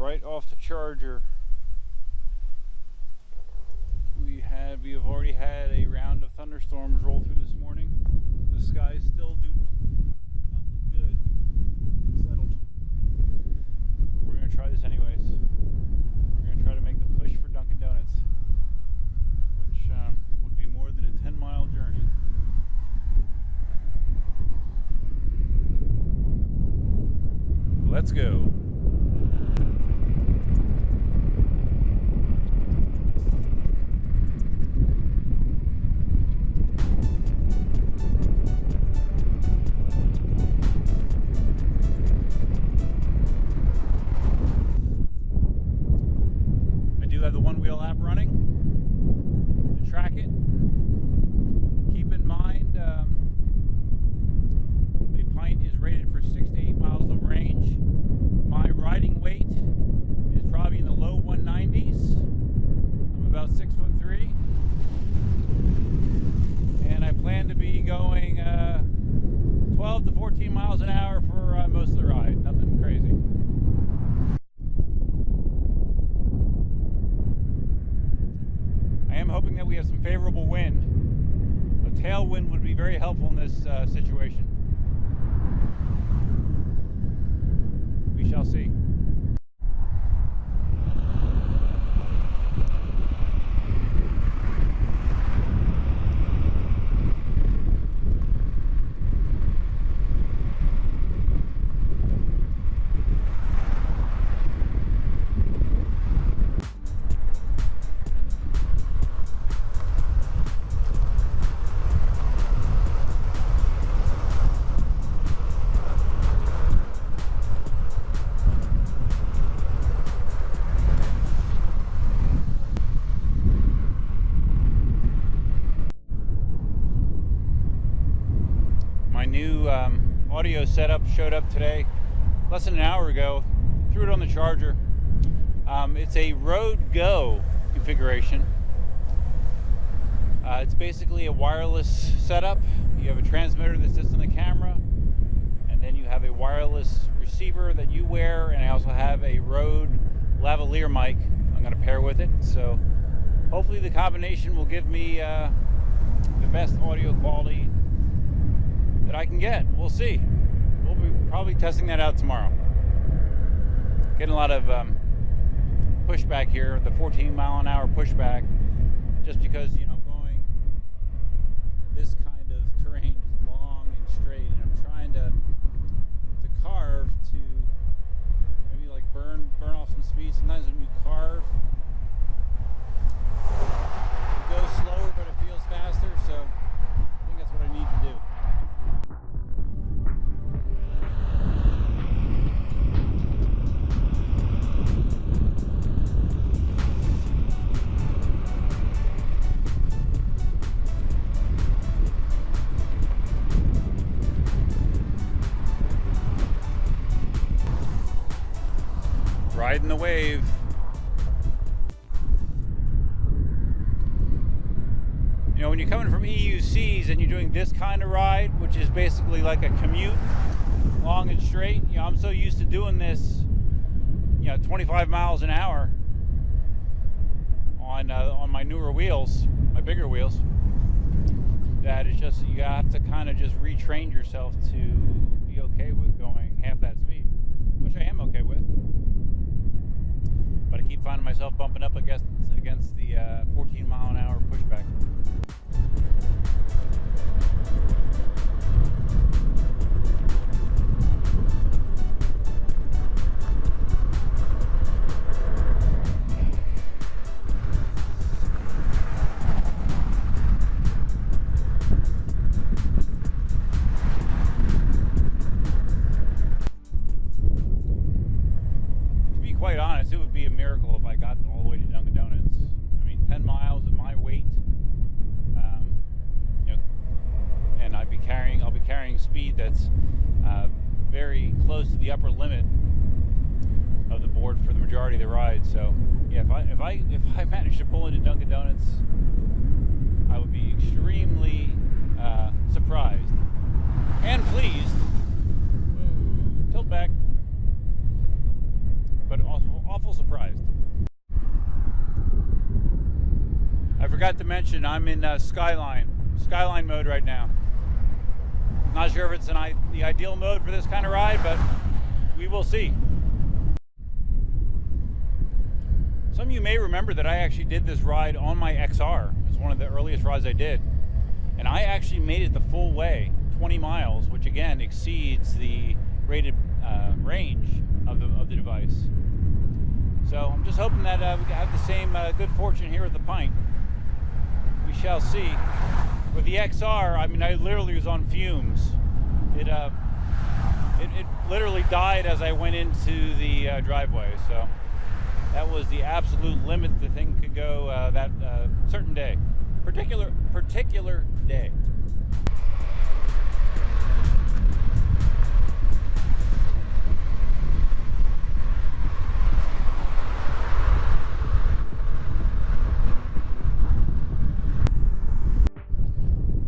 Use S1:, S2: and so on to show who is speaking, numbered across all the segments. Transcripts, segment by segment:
S1: right off the charger. We have already had a round of thunderstorms roll through this morning. The skies still do not look good. It's settled. But we're going to try this anyways. We're going to try to make the push for Dunkin' Donuts, which would be more than a 10-mile journey. Let's go. I do have the One Wheel app running to track it. Keep in mind, the Pint is rated for 6 to 8 miles of range. My riding weight is probably in the low 190s. I'm about 6'3", and I plan to be going 12 to 14 miles an hour for most of the ride. Nothing crazy. I am hoping that we have some favorable wind. A tailwind would be very helpful in this situation. We shall see. My new audio setup showed up today, less than an hour ago. Threw it on the charger. It's a Road Go configuration. It's basically a wireless setup. You have a transmitter that sits on the camera, and then you have a wireless receiver that you wear, and I also have a Rode lavalier mic I'm going to pair with it. So hopefully the combination will give me the best audio quality that I can get. We'll see. We'll be probably testing that out tomorrow. Getting a lot of pushback here, the 14-mile-an-hour pushback, just because, you know, going this kind of terrain is long and straight, and I'm trying to carve to maybe like burn off some speed. Sometimes when you carve, you go slower, but it feels faster. So I think that's what I need to do. Riding the wave. You know, when you're coming from EUCs and you're doing this kind of ride, which is basically like a commute, long and straight, you know, I'm so used to doing this, you know, 25 miles an hour on my newer wheels, my bigger wheels, that it's just, you have to kind of just retrain yourself to be okay with going half that speed, which I am okay with. But I keep finding myself bumping up against the 14-mile-an-hour pushback. Quite honest, it would be a miracle if I got all the way to Dunkin' Donuts. I mean, 10 miles at my weight, you know, and I'll be carrying speed that's very close to the upper limit of the board for the majority of the ride. So, yeah, if I manage to pull into Dunkin' Donuts, I would be extremely surprised and pleased. Ooh, tilt back. But also awful mentioned, I'm in Skyline mode right now. Not sure if it's the ideal mode for this kind of ride, but we will see. Some of you may remember that I actually did this ride on my XR. It's one of the earliest rides I did. And I actually made it the full way, 20 miles, which again exceeds the rated range of the device. So I'm just hoping that we can have the same good fortune here with the Pint. We shall see. With the XR, I mean, I literally was on fumes. It literally died as I went into the driveway. So that was the absolute limit the thing could go that certain day, particular day.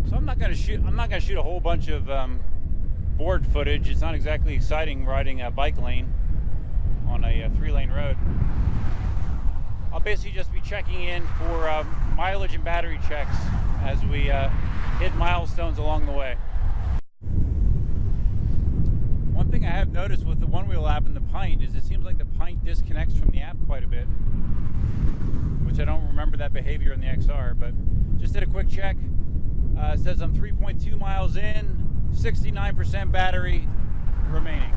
S1: So I'm not gonna shoot a whole bunch of board footage. It's not exactly exciting riding a bike lane on a 3-lane road. I'll basically just be checking in for mileage and battery checks as we hit milestones along the way. One thing I have noticed with the one-wheel app and the Pint is it seems like the Pint disconnects from the app quite a bit, which I don't remember that behavior in the XR, but just did a quick check. It says I'm 3.2 miles in, 69% battery remaining.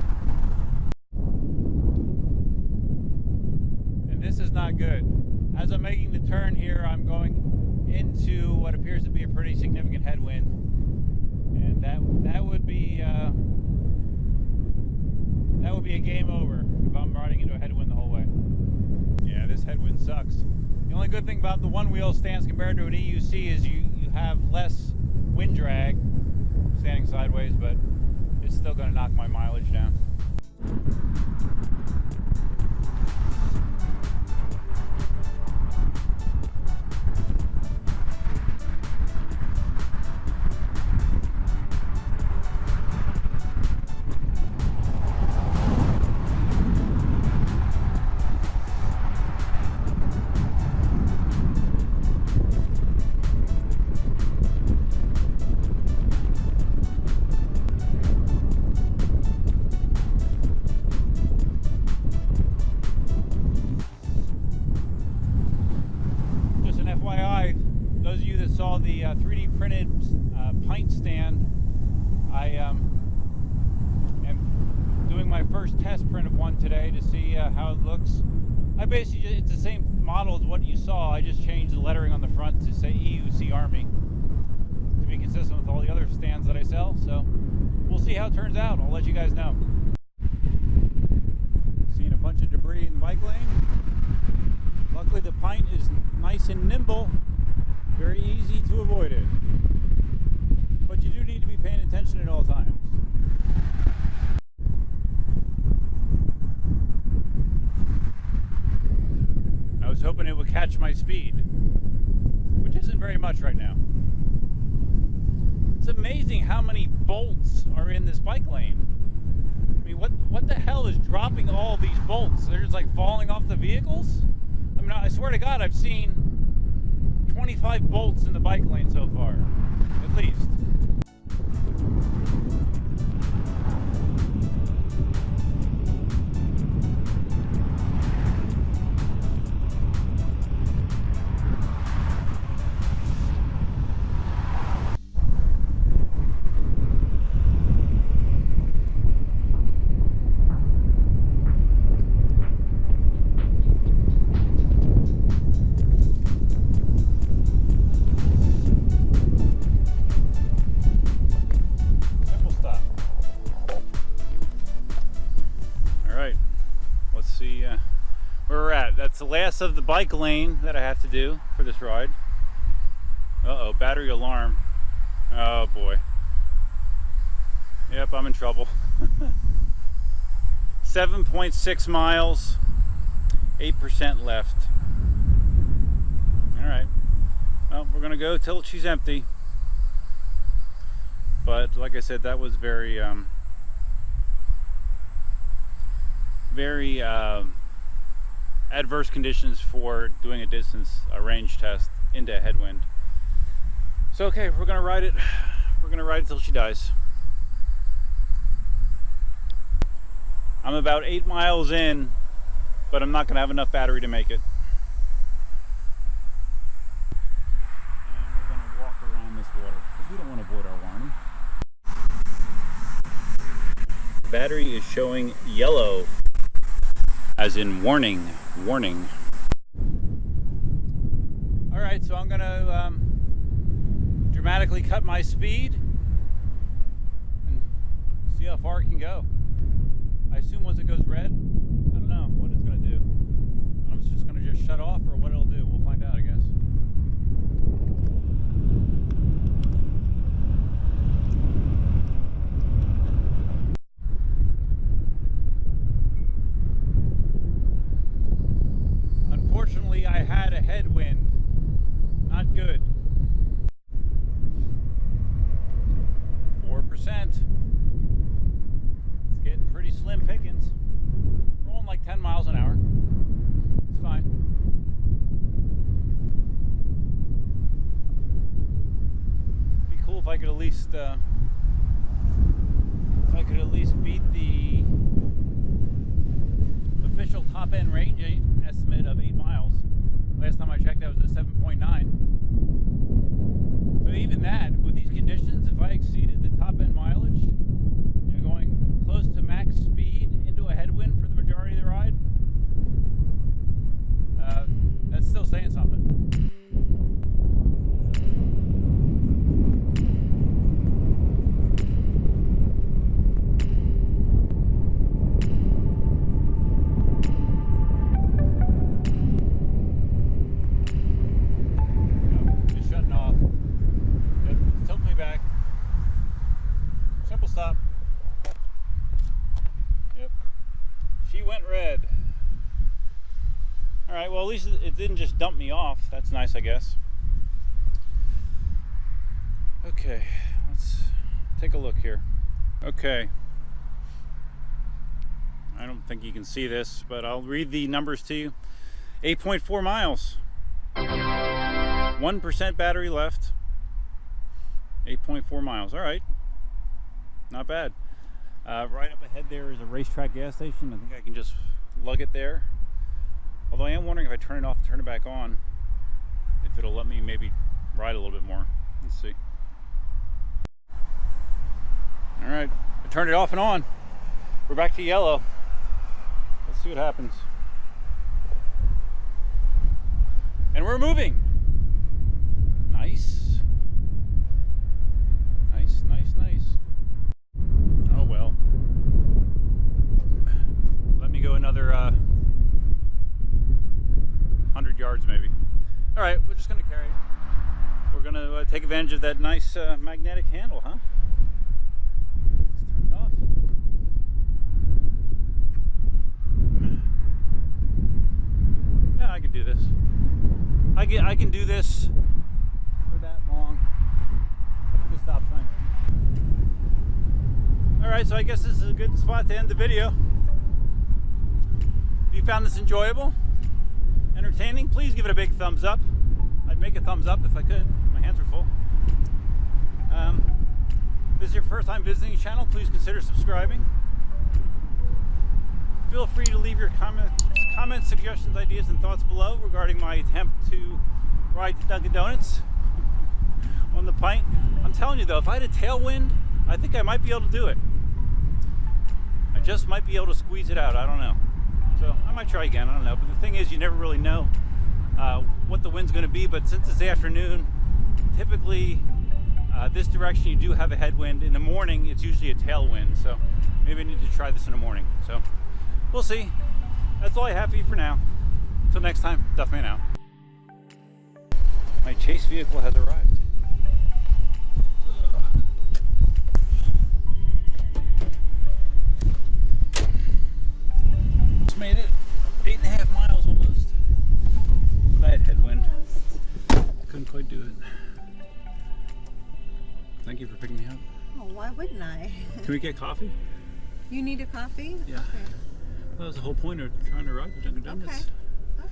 S1: This is not good. As I'm making the turn here, I'm going into what appears to be a pretty significant headwind, and that would be a game over if I'm riding into a headwind the whole way. Yeah, this headwind sucks. The only good thing about the one-wheel stance compared to an EUC is you have less wind drag standing sideways, but it's still going to knock my mileage down. Saw the 3D printed Pint stand. I am doing my first test print of one today to see how it looks. It's the same model as what you saw. I just changed the lettering on the front to say EUC Army to be consistent with all the other stands that I sell. So we'll see how it turns out. I'll let you guys know. Seeing a bunch of debris in the bike lane. Luckily the Pint is nice and nimble. Very easy to avoid it, but you do need to be paying attention at all times. I was hoping it would catch my speed, which isn't very much right now. It's amazing how many bolts are in this bike lane. I mean, what the hell is dropping all these bolts? They're just like falling off the vehicles? I mean, I swear to God, I've seen 25 bolts in the bike lane so far, at least. Where we're at. That's the last of the bike lane that I have to do for this ride. Uh-oh, battery alarm. Oh boy. Yep, I'm in trouble. 7.6 miles, 8% left. Alright. Well, we're gonna go till she's empty. But like I said, that was very adverse conditions for doing a range test into a headwind. So okay, we're gonna ride it. We're gonna ride it till she dies. I'm about 8 miles in, but I'm not gonna have enough battery to make it. And we're gonna walk around this water because we don't want to avoid our warning. The battery is showing yellow, as in warning, warning. All right, so I'm gonna dramatically cut my speed and see how far it can go. I assume once it goes red, I don't know what it's going to do. I don't know if it's just going to just shut off or what it'll do. We'll find out, I guess. Unfortunately, I had a headwind. Not good. 4%. It's getting pretty slim pickings. Rolling like 10 miles an hour. It's fine. It'd be cool if I could at least beat the official top end range estimate of 8 miles. Last time I checked, that was a 7.9. So even that, with these conditions, if I exceeded the top end mileage, you know, going close to max speed into a headwind for the majority of the ride, that's still saying something. Stop. Yep. She went red. Alright, well at least it didn't just dump me off. That's nice, I guess. Okay, let's take a look here. Okay. I don't think you can see this, but I'll read the numbers to you. 8.4 miles. 1% battery left. 8.4 miles. Alright. Not bad. Right up ahead there is a racetrack gas station. I think I can just lug it there. Although I am wondering if I turn it off and turn it back on, if it'll let me maybe ride a little bit more. Let's see. All right, I turned it off and on. We're back to yellow. Let's see what happens. And we're moving. Nice. Nice, nice, nice. Oh well. Let me go another 100 yards maybe. All right, we're just gonna carry it. We're gonna take advantage of that nice magnetic handle, huh? Let's turn it off. Yeah, I can do this. I can do this for that long. Look at the stop sign. Alright, so I guess this is a good spot to end the video. If you found this enjoyable, entertaining, please give it a big thumbs up. I'd make a thumbs up if I could. My hands are full. If this is your first time visiting the channel, please consider subscribing. Feel free to leave your comments, suggestions, ideas, and thoughts below regarding my attempt to ride to Dunkin' Donuts on the Pint. I'm telling you though, if I had a tailwind, I think I might be able to do it. I just might be able to squeeze it out. I don't know. So I might try again. I don't know. But the thing is, you never really know what the wind's going to be. But since it's the afternoon, typically this direction you do have a headwind. In the morning, it's usually a tailwind. So maybe I need to try this in the morning. So we'll see. That's all I have for you for now. Until next time, Duffman out. My chase vehicle has arrived. Made it 8.5 miles almost. Bad headwind. Couldn't quite do it. Thank you for picking me up.
S2: Oh, why wouldn't I?
S1: Can we get coffee?
S2: You need a coffee?
S1: Yeah.
S2: Okay.
S1: Well, that was the whole point of trying to ride the Dunkin' Donuts.
S2: Okay.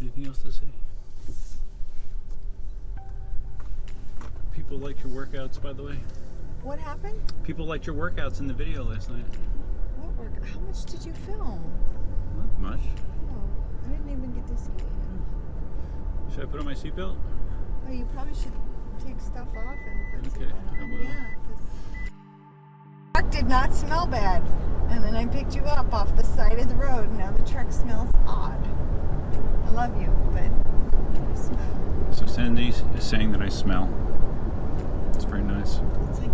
S1: Anything else to say? People liked your workouts, by the way.
S2: What happened?
S1: People liked your workouts in the video last night.
S2: What work? How much did you film?
S1: Not much.
S2: Oh, I didn't even get to see it.
S1: Should I put on my seatbelt?
S2: Oh, you probably should take stuff off and put
S1: Okay,
S2: seatbelt
S1: I
S2: on.
S1: will.
S2: Yeah, because truck did not smell bad, and then I picked you up off the side of the road. Now the truck smells odd. I love you, but you smell.
S1: So Sandy is saying that I smell. It's very nice.
S2: It's like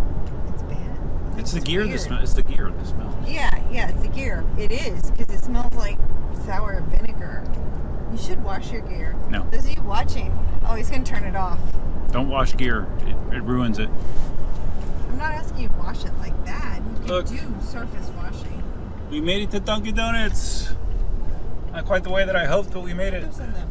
S2: it's bad. Like,
S1: It's the gear that
S2: weird.
S1: smells. It's the gear that smells.
S2: Yeah, it's the gear. It is, because it smells like sour vinegar. You should wash your gear.
S1: No.
S2: Those of you watching, oh, he's going to turn it off.
S1: Don't wash gear. It ruins it.
S2: I'm not asking you to wash it like that. You can
S1: Look.
S2: do surface washing.
S1: We made it to Dunkin' Donuts. Not quite the way that I hoped, but we made it.
S2: Who's in them?